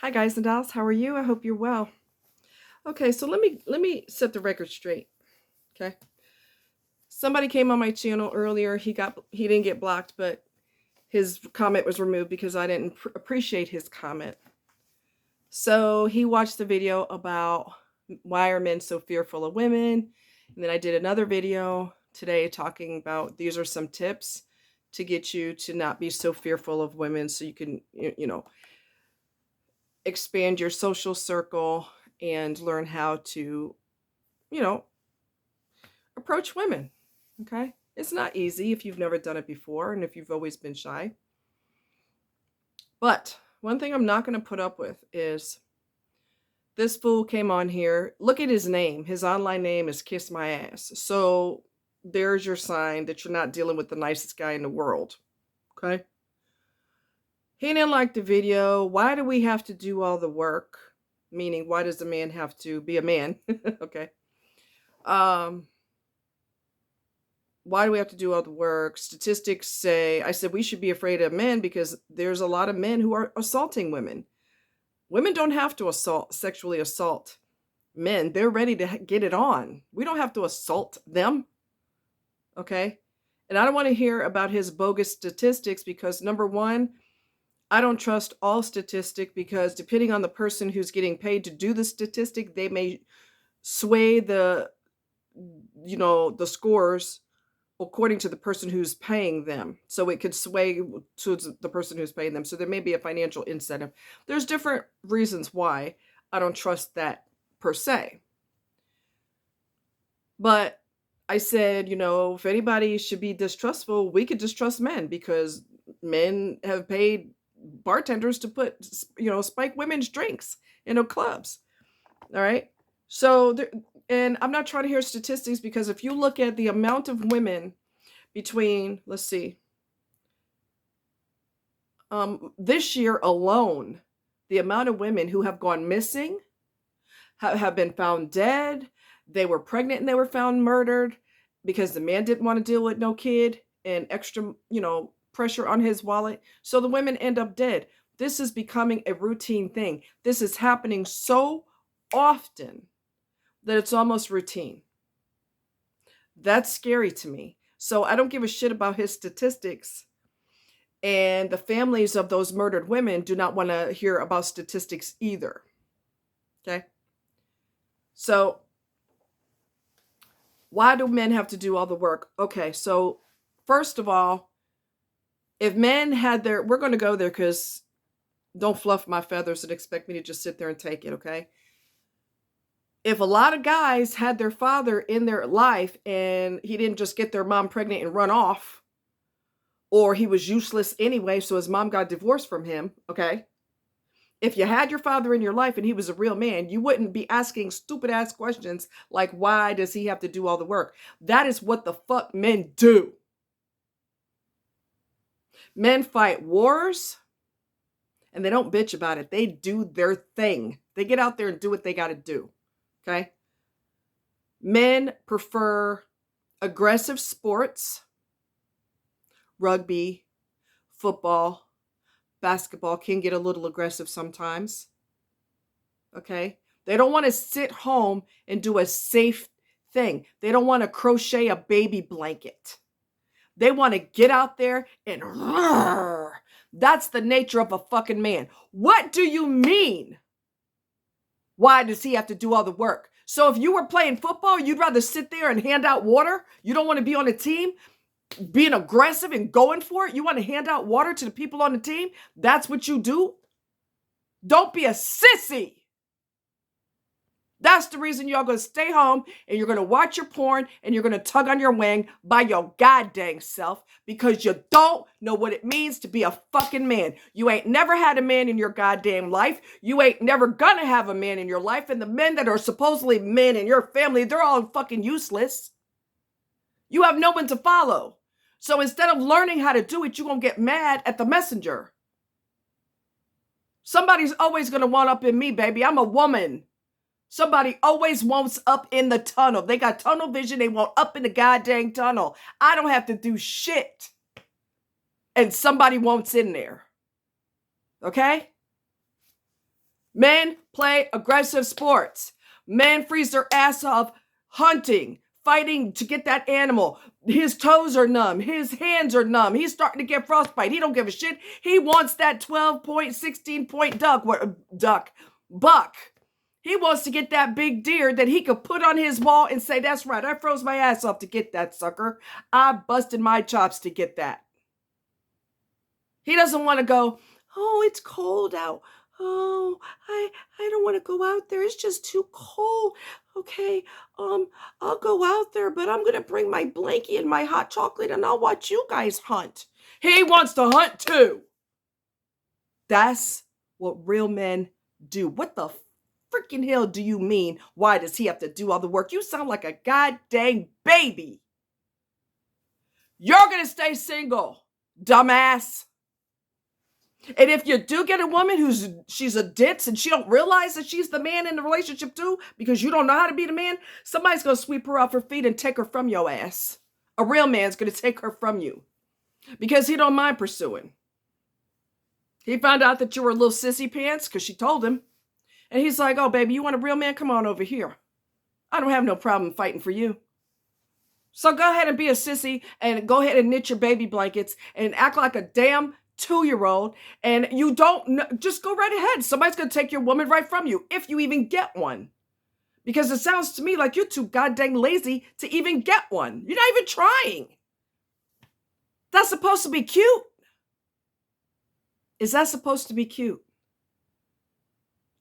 Hi guys and dolls, how are you? I hope you're well. Okay, so let me set the record straight. Okay. Somebody came on my channel earlier. He didn't get blocked, but his comment was removed because I didn't appreciate his comment. So he watched the video about why are men so fearful of women. And then I did another video today talking about these are some tips to get you to not be so fearful of women so you can, expand your social circle and learn how to, you know, approach women. Okay. It's not easy if you've never done it before and if you've always been shy. But one thing I'm not going to put up with is this fool came on here. Look at his name. His online name is Kiss My Ass. So there's your sign that you're not dealing with the nicest guy in the world. Okay. He didn't like the video. Why do we have to do all the work? Meaning, why does a man have to be a man? Okay. Why do we have to do all the work? Statistics say, I said we should be afraid of men because there's a lot of men who are assaulting women. Women don't have to sexually assault men. They're ready to get it on. We don't have to assault them. Okay. And I don't want to hear about his bogus statistics because number one, I don't trust all statistic because depending on the person who's getting paid to do the statistic, they may sway the scores according to the person who's paying them. So it could sway to the person who's paying them. So there may be a financial incentive. There's different reasons why I don't trust that per se. But I said, if anybody should be distrustful, we could distrust men because men have paid bartenders to put, spike women's drinks in clubs. All right. So, and I'm not trying to hear statistics because if you look at the amount of women between, let's see, this year alone, the amount of women who have gone missing, have been found dead, they were pregnant and they were found murdered because the man didn't want to deal with no kid and extra, pressure on his wallet. So the women end up dead. This is becoming a routine thing. This is happening so often that it's almost routine. That's scary to me. So I don't give a shit about his statistics. And the families of those murdered women do not want to hear about statistics either. Okay. So why do men have to do all the work? Okay. So first of all, if men had we're going to go there because don't fluff my feathers and expect me to just sit there and take it. Okay. If a lot of guys had their father in their life and he didn't just get their mom pregnant and run off, or he was useless anyway, so his mom got divorced from him, okay? If you had your father in your life and he was a real man, you wouldn't be asking stupid ass questions like, why does he have to do all the work? That is what the fuck men do. Men fight wars and they don't bitch about it. They do their thing. They get out there and do what they got to do, okay? Men prefer aggressive sports, rugby, football, basketball can get a little aggressive sometimes. Okay. They don't want to sit home and do a safe thing. They don't want to crochet a baby blanket. They want to get out there and roar. That's the nature of a fucking man. What do you mean? Why does he have to do all the work? So if you were playing football, you'd rather sit there and hand out water? You don't want to be on a team? Being aggressive and going for it? You want to hand out water to the people on the team? That's what you do? Don't be a sissy. That's the reason y'all going to stay home and you're going to watch your porn and you're going to tug on your wang by your goddamn self because you don't know what it means to be a fucking man. You ain't never had a man in your goddamn life. You ain't never going to have a man in your life. And the men that are supposedly men in your family, they're all fucking useless. You have no one to follow. So instead of learning how to do it, you're going to get mad at the messenger. Somebody's always going to want up in me, baby. I'm a woman. Somebody always wants up in the tunnel. They got tunnel vision. They want up in the goddamn tunnel. I don't have to do shit. And somebody wants in there. Okay? Men play aggressive sports. Men freeze their ass off hunting, fighting to get that animal. His toes are numb. His hands are numb. He's starting to get frostbite. He don't give a shit. He wants that 12-point, 16-point buck. He wants to get that big deer that he could put on his wall and say, that's right, I froze my ass off to get that sucker. I busted my chops to get that. He doesn't want to go, oh, it's cold out. Oh, I don't want to go out there. It's just too cold. Okay, I'll go out there, but I'm going to bring my blankie and my hot chocolate and I'll watch you guys hunt. He wants to hunt too. That's what real men do. What the freaking hell do you mean? Why does he have to do all the work? You sound like a goddamn baby. You're going to stay single, dumbass. And if you do get a woman she's a ditz and she don't realize that she's the man in the relationship too, because you don't know how to be the man, somebody's going to sweep her off her feet and take her from your ass. A real man's going to take her from you because he don't mind pursuing. He found out that you were a little sissy pants because she told him. And he's like, oh, baby, you want a real man? Come on over here. I don't have no problem fighting for you. So go ahead and be a sissy and go ahead and knit your baby blankets and act like a damn 2-year-old, and you don't know, just go right ahead. Somebody's going to take your woman right from you, if you even get one. Because it sounds to me like you're too goddamn lazy to even get one. You're not even trying. That's supposed to be cute. Is that supposed to be cute?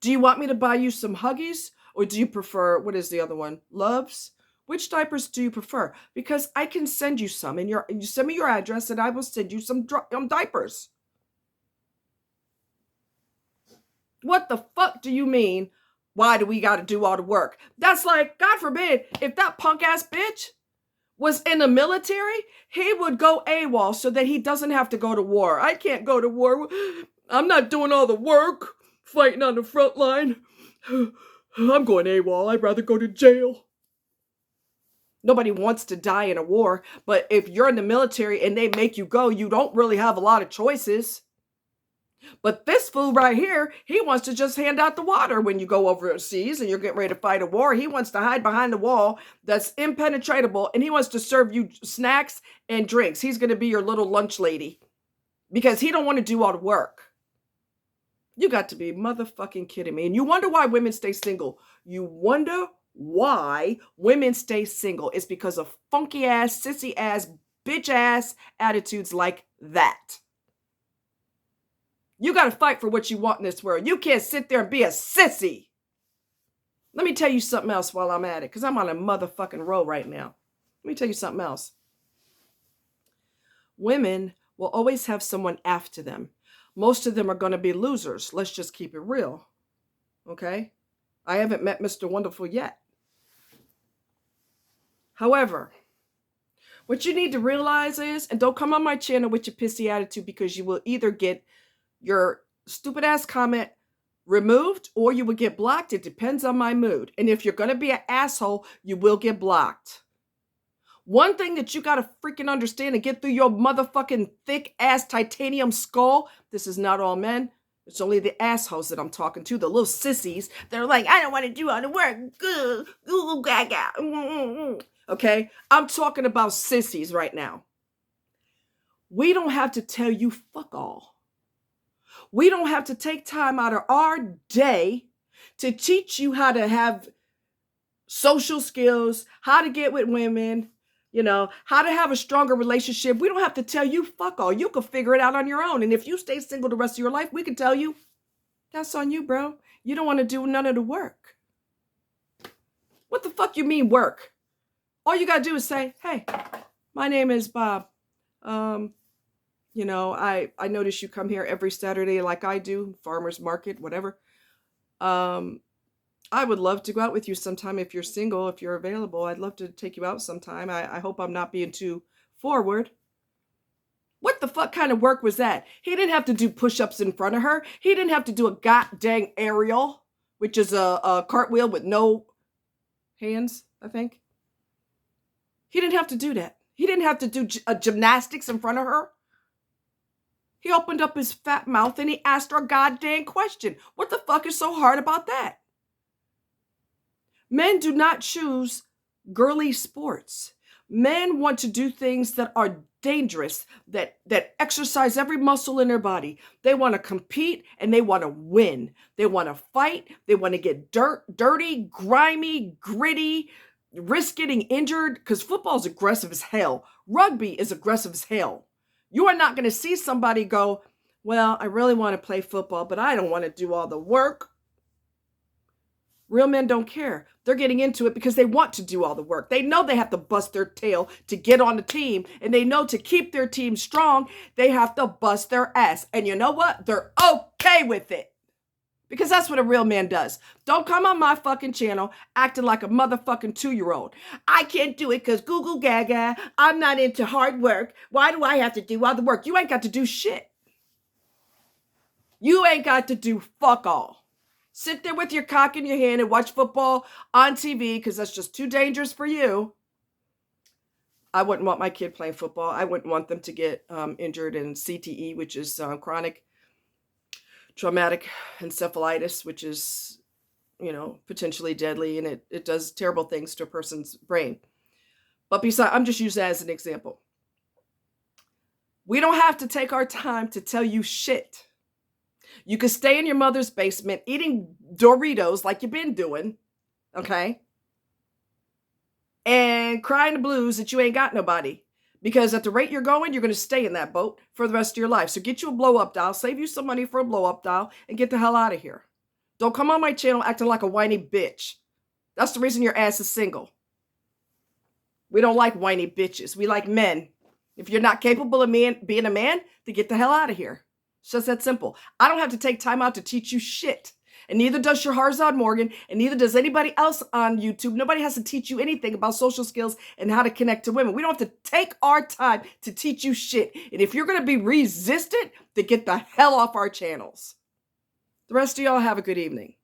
Do you want me to buy you some Huggies? Or do you prefer, what is the other one? Loves? Which diapers do you prefer? Because I can send you some, and you send me your address, and I will send you some diapers. What the fuck do you mean? Why do we got to do all the work? That's like, God forbid, if that punk ass bitch was in the military, he would go AWOL so that he doesn't have to go to war. I can't go to war. I'm not doing all the work, fighting on the front line. I'm going AWOL. I'd rather go to jail. Nobody wants to die in a war, but if you're in the military and they make you go, you don't really have a lot of choices. But this fool right here, he wants to just hand out the water when you go overseas and you're getting ready to fight a war. He wants to hide behind the wall that's impenetrable, and he wants to serve you snacks and drinks. He's going to be your little lunch lady because he don't want to do all the work. You got to be motherfucking kidding me. And you wonder why women stay single. You wonder why women stay single. It's because of funky ass, sissy ass, bitch ass attitudes like that. You got to fight for what you want in this world. You can't sit there and be a sissy. Let me tell you something else while I'm at it, because I'm on a motherfucking roll right now. Let me tell you something else. Women will always have someone after them. Most of them are going to be losers. Let's just keep it real. Okay? I haven't met Mr. Wonderful yet. However, what you need to realize is, and don't come on my channel with your pissy attitude, because you will either get your stupid ass comment removed or you will get blocked. It depends on my mood. And if you're going to be an asshole, you will get blocked. One thing that you got to freaking understand and get through your motherfucking thick ass titanium skull, this is not all men. It's only the assholes that I'm talking to, the little sissies that are like, I don't want to do all the work. Okay? I'm talking about sissies right now. We don't have to tell you fuck all. We don't have to take time out of our day to teach you how to have social skills, how to get with women, how to have a stronger relationship. We don't have to tell you fuck all. You can figure it out on your own. And if you stay single the rest of your life, we can tell you, that's on you, bro. You don't want to do none of the work. What the fuck you mean work? All you got to do is say, hey, my name is Bob. I notice you come here every Saturday like I do, farmer's market, whatever. I would love to go out with you sometime if you're single, if you're available. I'd love to take you out sometime. I hope I'm not being too forward. What the fuck kind of work was that? He didn't have to do push-ups in front of her. He didn't have to do a goddamn aerial, which is a cartwheel with no hands, I think. He didn't have to do that. He didn't have to do gymnastics in front of her. He opened up his fat mouth and he asked our goddamn question. What the fuck is so hard about that? Men do not choose girly sports. Men want to do things that are dangerous, that exercise every muscle in their body. They want to compete and they want to win. They want to fight. They want to get dirty, grimy, gritty, risk getting injured, because football is aggressive as hell. Rugby is aggressive as hell. You are not going to see somebody go, well, I really want to play football, but I don't want to do all the work. Real men don't care. They're getting into it because they want to do all the work. They know they have to bust their tail to get on the team. And they know to keep their team strong, they have to bust their ass. And you know what? They're okay with it. Because that's what a real man does. Don't come on my fucking channel acting like a motherfucking 2-year-old. I can't do it because Google Gaga. I'm not into hard work. Why do I have to do all the work? You ain't got to do shit. You ain't got to do fuck all. Sit there with your cock in your hand and watch football on TV because that's just too dangerous for you. I wouldn't want my kid playing football. I wouldn't want them to get injured in CTE, which is chronic traumatic encephalitis, which is, potentially deadly, and it does terrible things to a person's brain. But besides, I'm just using that as an example. We don't have to take our time to tell you shit. You can stay in your mother's basement eating Doritos like you've been doing, okay? And crying the blues that you ain't got nobody. Because at the rate you're going to stay in that boat for the rest of your life. So get you a blow-up doll, save you some money for a blow-up doll, and get the hell out of here. Don't come on my channel acting like a whiny bitch. That's the reason your ass is single. We don't like whiny bitches. We like men. If you're not capable of being a man, then get the hell out of here. It's just that simple. I don't have to take time out to teach you shit. And neither does Shahrazad Morgan, and neither does anybody else on YouTube. Nobody has to teach you anything about social skills and how to connect to women. We don't have to take our time to teach you shit. And if you're going to be resistant, then get the hell off our channels. The rest of y'all have a good evening.